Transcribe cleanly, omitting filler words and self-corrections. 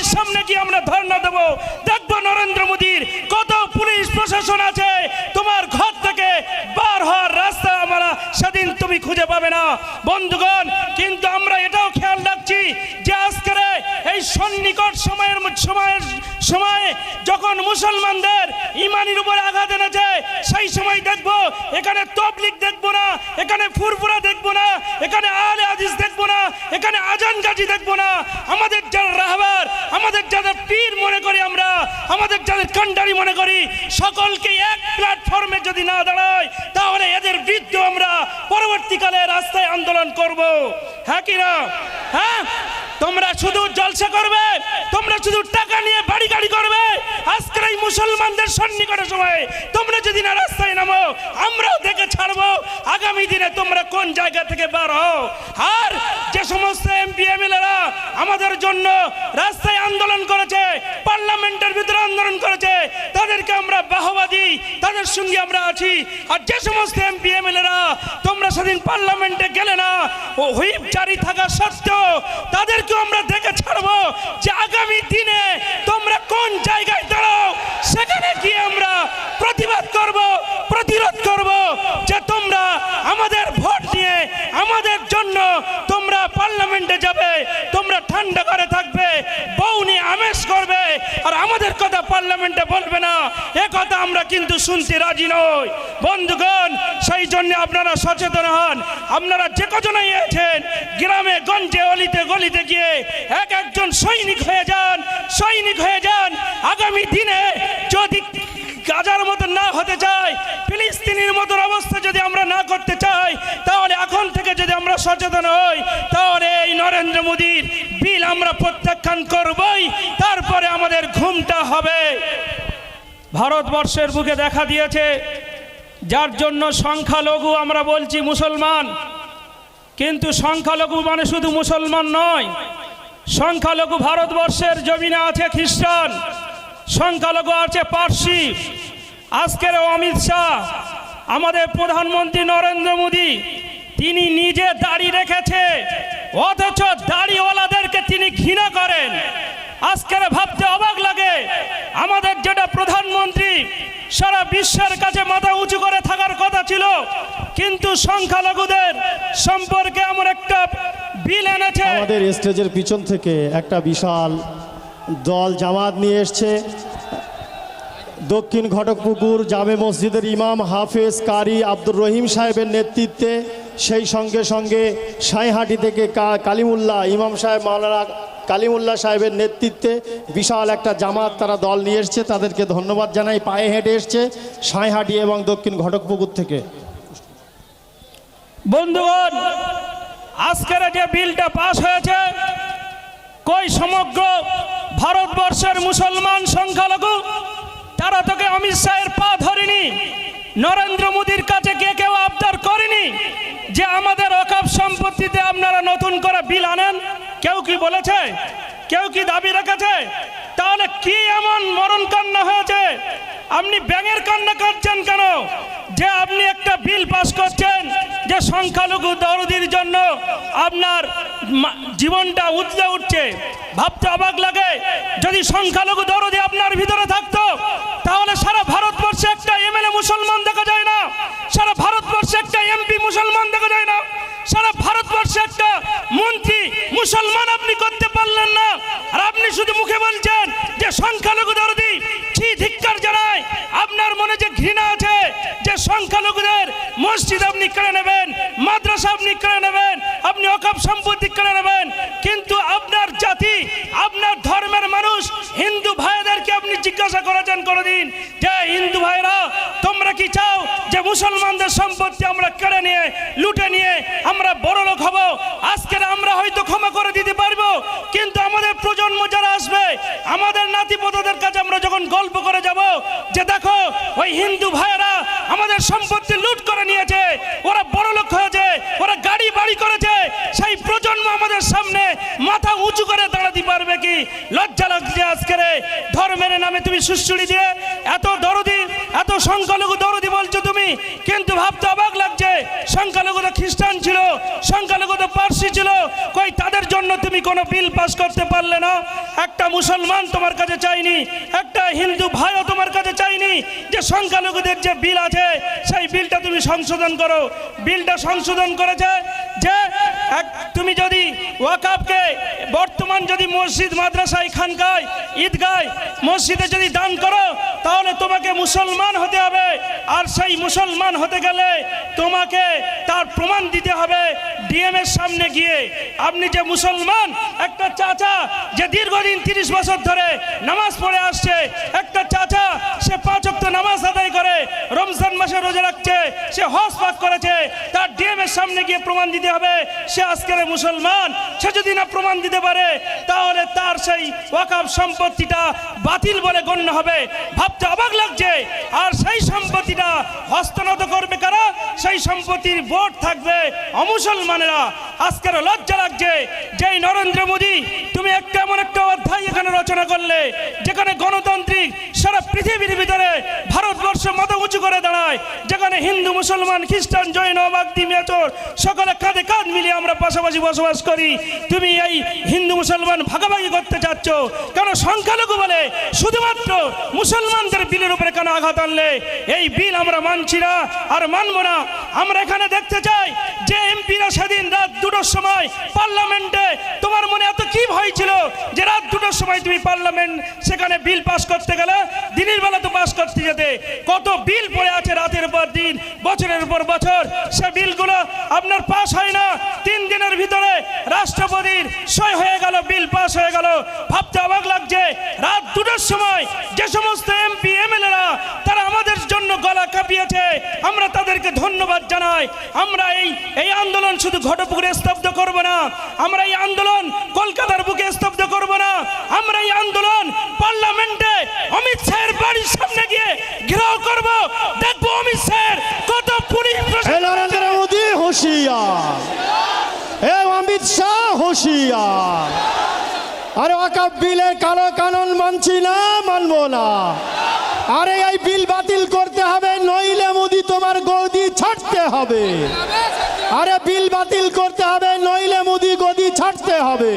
বাড়ির সামনে গিয়ে আমরা ধর্ণা দেব। দেখবো নরেন্দ্র মোদীর কত পুলিশ প্রশাসন আছে, তোমার ঘর থেকে বার হওয়ার রাস্তা আমরা সেদিন তুমি খুঁজে পাবে না বন্ধুগণ। কিন্তু আমরা এটাও খেয়াল রাখছি যে আজকের এই সন্নিকট সময়ে যখন মুসলমানদের ইমানের উপরে আঘাত এনেছে, সেই সময় দেখবো এখানে তবলিগ দেখবো না, এখানে ফুরফুরা দেখবো না, এখানে আহলে হাদিস দেখবো না, এখানে আজান গাজী দেখবো না। আমাদের যারা রাহবার, আমাদের যাদের পীর মনে করি আমরা, আমাদের যাদের কান্ডারি মনে করি, সকলকে এক প্ল্যাটফর্মে যদি না দাঁড়ায়, তাহলে এদের বিরুদ্ধে আমরা পরবর্তীকালে রাস্তায় আন্দোলন করব। হ্যাঁ কি না? হ্যাঁ, তোমরা শুধু জলসা করবে, তোমরা শুধু টাকা নিয়ে বাড়ি গাড়ি করবে। আজকের এই মুসলমানদের সন্নিকটের সময় তোমরা যদি না রাস্তায় নামো, আমরাও দেখে ছাড়বো আগামী দিনে তোমরা কোন জায়গা থেকে বার হও। আর যে সমস্ত এমপি এমএলএরা আমাদের জন্য রাস্তায় আন্দোলন করেছে, পার্লামেন্টের ভিতরে আন্দোলন করেছে, তাদেরকে আমরা বাহবা দিই, তাদের সঙ্গে আমরা আছি। আর যে সমস্ত এমপি এমএলএরা তোমরা সেদিন পার্লামেন্টে গেলে না, ও হুইপ জারি থাকা সত্ত্বেও তাদেরকেও আমরা দেখে ছাড়বো যে আগামী দিনে তোমরা কোন জায়গায় দাঁড়াও, সেখানে গিয়ে আমরা প্রতিবাদ করব, প্রতিরোধ করব যে তোমরা আমাদের ভোট নিয়ে আমাদের জন্য তোমরা পার্লামেন্টে যাবে, তোমরা ঠান্ডা করে থাকবে, বউ নিয়ে আমেজ করবে, আর আমাদের কথা পার্লামেন্টে বলবে না। এ কথা আমরা কিন্তু শুনতে রাজি নই বন্ধুগণ। সেই জন্য আপনারা সচেতন হন। আপনারা যে কজনই আছেন, গ্রামে গঞ্জে অলিতে গলিতে গিয়ে একজন সৈনিক হয়ে যান, সৈনিক হয়ে যান। আগামী দিনে যদি গাজার মতো না হতে চাই, ফিলিস্তিনের মতো অবস্থা যদি আমরা না করতে চাই, তাহলে এখন থেকে যদি আমরা সচেতন হই, তাহলে এই নরেন্দ্র মোদীর বিল আমরা প্রত্যাখ্যান করবই, তারপরে আমাদের ঘুমটা হবে। ভারতবর্ষের বুকে দেখা দিয়েছে, যার জন্য সংখ্যালঘু আমরা বলছি মুসলমান, কিন্তু সংখ্যালঘু মানে শুধু মুসলমান নয়। সংখ্যালঘু ভারতবর্ষের জমিনে আছে খ্রিস্টান, সংখ্যালঘু আছে পার্সি। আজকের অমিত শাহ, আমাদের প্রধানমন্ত্রী নরেন্দ্র মোদী, তিনি নিজে দাড়ি রেখেছে, অথচ দাড়িওয়ালাদেরকে তিনি ঘৃণা করেন। আজকের ভাবতে অবাক লাগে, আমাদের যেটা প্রধানমন্ত্রী সারা বিশ্বের কাছে মাথা উঁচু করে থাকার কথা ছিল, কিন্তু সংখ্যালঘুদের সম্পর্কে এমন একটা বিল এনেছে। আমাদের স্টেজের পিছন থেকে একটা বিশাল দল জামাত নিয়ে এসছে। দক্ষিণ ঘটকপুকুর জামে মসজিদের ইমাম হাফেজ কারি আব্দুর রহিম সাহেবের নেতৃত্বে, সেই সঙ্গে সঙ্গে সাঁইহাটি থেকে কালিমুল্লাহ ইমাম সাহেব মাওলানা কালিমুল্লাহ সাহেবের নেতৃত্বে বিশাল একটা জামাত তারা দল নিয়ে এসছে। তাদেরকে ধন্যবাদ জানাই। পায়ে হেঁটে এসছে সাঁইহাটি এবং দক্ষিণ ঘটকপুকুর থেকে। বন্ধুগণ, আজকের যে বিলটা পাস হয়েছে, কই সমগ্র ভারতবর্ষের মুসলমান সংখ্যালঘু তারা তোকে অমিত শাহের পা ধরেনি, নরেন্দ্র মোদীর কাছে গিয়ে কেউ আবদার করেনি যে আমাদের ওয়াকফ সম্পত্তিতে আপনারা নতুন করে বিল আনেন। কেউ কি বলেছে? কেউ কি দাবি রেখেছে? তাহলে কি এমন মরণ কান্না হয়েছে? আপনি ব্যাঙের কান্না কাঁদছেন কেন? যে আপনি একটা বিল পাস করছেন যে সংখ্যালঘু দরদির জন্য আপনার জীবনটা উতলে উঠছে। ভাবতে অবাক লাগে, যদি সংখ্যালঘু দরদি আপনার ভিতরে থাকতো, তাহলে সারা ভারতবর্ষে একটা এমএলএ মুসলমান দেখা যায় না, সারা ভারতবর্ষে একটা এমপি মুসলমান দেখা যায় না, সারা ভারতবর্ষে একটা মন্ত্রী মুসলমান আপনি করতে পারলেন না। আর আপনি শুধু মুখে বলছেন যে সংখ্যালঘু দরদি। ছি, ধিক্কার জানাই। আপনার মনে যে ঘৃণা আছে যে সংখ্যালঘুদের মসজিদ আপনি কেড়ে নেবেন, মাদ্রাসা আপনি কেড়ে নেবেন, আপনি ওয়াকফ সম্পত্তি কেড়ে নেবেন, কিন্তু আপনার জাতি, আপনার ধর্মের মানুষ হিন্দু ভাইদেরকে আপনি জিজ্ঞাসা করেছেন কোনোদিন যে হিন্দু ভাইরা তোমরা কি চাও যে মুসলমানদের সম্পত্তি আমরা কেড়ে নিয়ে লুটে নিয়ে আমরা বড় লোক হব? আজকে আমরা হয়তো ক্ষমা করে দিতে পারবো, কিন্তু আমাদের প্রজন্ম যারা আসবে, আমাদের নাতিপোতাদের কাছে আমরা যখন গল্প করে যাব যে দেখো ওই হিন্দু ভাইরা আমাদের সম্পত্তি লুট করে নিয়েছে, ওরা বড় লোক হয়েছে, ওরা গাড়ি বাড়ি করেছে, সেই প্রজন্ম আমাদের সামনে মাথা উঁচু করে দাঁড়াতে পারবে কি? লজ্জা লাগছে আজকে ধর্মের নামে তুমি সুশ্রুড়ি দিয়ে এত দরদি, এত সংখ্যালঘু দরদি বলছো তুমি, কিন্তু ভাবতে অবাক লাগছে সংখ্যালঘু তো খ্রিস্টান ছিল, সংখ্যালঘু তো পার্সি ছিল, কই তাদের জন্য তুমি কোনো বিল পাস করতে পারলে না? একটা মুসলমান তোমার কাছে চাইনি, একটা হিন্দু ভাইও তোমার কাছে চাইনি যে সংখ্যালঘুদের যে বিল আছে সেই বিলটা তুমি সংশোধন করো। বিলটা সংশোধন করেছে যে তুমি যদি ওয়াকাফকে বর্তমান যদি মসজিদ, মাদ্রাসায়, খানকায়, ঈদগায়, মসজিদে যদি দান করো তাহলে তোমাকে মুসলমান হতে হবে। আর সেই মুসলমান হতে গেলে তোমাকে তার প্রমাণ দিতে হবে ডিএম এর সামনে গিয়ে আপনি যে মুসলমান। একটা চাচা যে দীর্ঘদিন 30 বছর ধরে নামাজ পড়ে আসছে, একটা চাচা সে 5 ওয়াক্ত নামাজ আদায় করে, রমজান মাসে রোজা রাখছে, সে হজ পাক করেছে, তার ডিএম এর সামনে গিয়ে প্রমাণ দিতে হবে সে আজকের মুসলমান। সে যদি না প্রমাণ দিতে পারে তাহলে তার সেই ওয়াকাফ সম্পত্তিটা বাতিল বলে গণ্য হবে। ভাবতে অবাক লাগছে। আর সেই সম্পত্তিটা হস্তান্তর করবে কারা? সেই সম্পত্তির বোর্ড থাকবে অমুসলমানেরা। আজকের লজ্জা লাগছে যে নরেন্দ্র মোদী তুমি একটা এমন একটা অধ্যায় এখানে রচনা করলে যেখানে গণতান্ত্রিক সারা পৃথিবীর ভিতরে ভারতবর্ষ মাথা উঁচু করে দাঁড়ায়, যেখানে হিন্দু, মুসলমান, খ্রিস্টান, জৈন, বাগদি, মেচর সকলে কাঁধে কাঁধ মিলিয়ে আমরা পাশাপাশি বসবাস করি। তুমি এই হিন্দু মুসলমান ভাগাভাগি করতে চাচ্ছ কেন? সংখ্যালঘু বলে শুধুমাত্র মুসলমানদের বিলের উপরে কেন আঘাত আনলে? এই বিল আমরা মানছি না আর মানব না। আমরা এখানে দেখতে চাই যে এমপিরা সেদিন রাত 2টার সময় পার্লামেন্টে, তোমার মনে এত কি ভয় ছিল যে রাত 2টার সময় তুমি পার্লামেন্ট সেখানে বিল পাস করতে গেলে? দিনের বেলা তো পাস করতে যেতে। কত বিল পড়ে আছে রাতের পর দিন, বছরের পর বছর, সে বিলগুলো আপনার পাস হয় না। 3 দিনের ভিতরে রাষ্ট্রপতির সই হয়ে গেল, বিল পাস হয়ে গেল। ভাবতে অবাক লাগছে রাত 2টার সময় যে সমস্ত এমপি এমএলএরা তারা আমাদের জন্য গলা কাঁপিয়েছে, আমরা তাদেরকে ধন্যবাদ জানাই। আমরা এই আন্দোলন শুধু ঘটপুকুরে স্তব্ধ করব না, আমরা এই আন্দোলন কলকাতার বুকে স্তব্ধ করব না, আমরা এই আন্দোলন পার্লামেন্টে অমিত শাহের বাড়ির সামনে গিয়ে ঘেরাও করব। দেখবো অমিত শাহের কত পুলিশ নরেন্দ্র মোদী হুঁশিয়ার, অমিত শাহ হুঁশিয়ার। আরে ওয়াকাফ বিলের কালো কানুন মানছি না, মানবো না। আরে এই বিল বাতিল করতে হবে, নইলে মোদি তোমার গদি ছাড়তে হবে। আরে বিল বাতিল করতে হবে, নইলে মোদি গদি ছাড়তে হবে।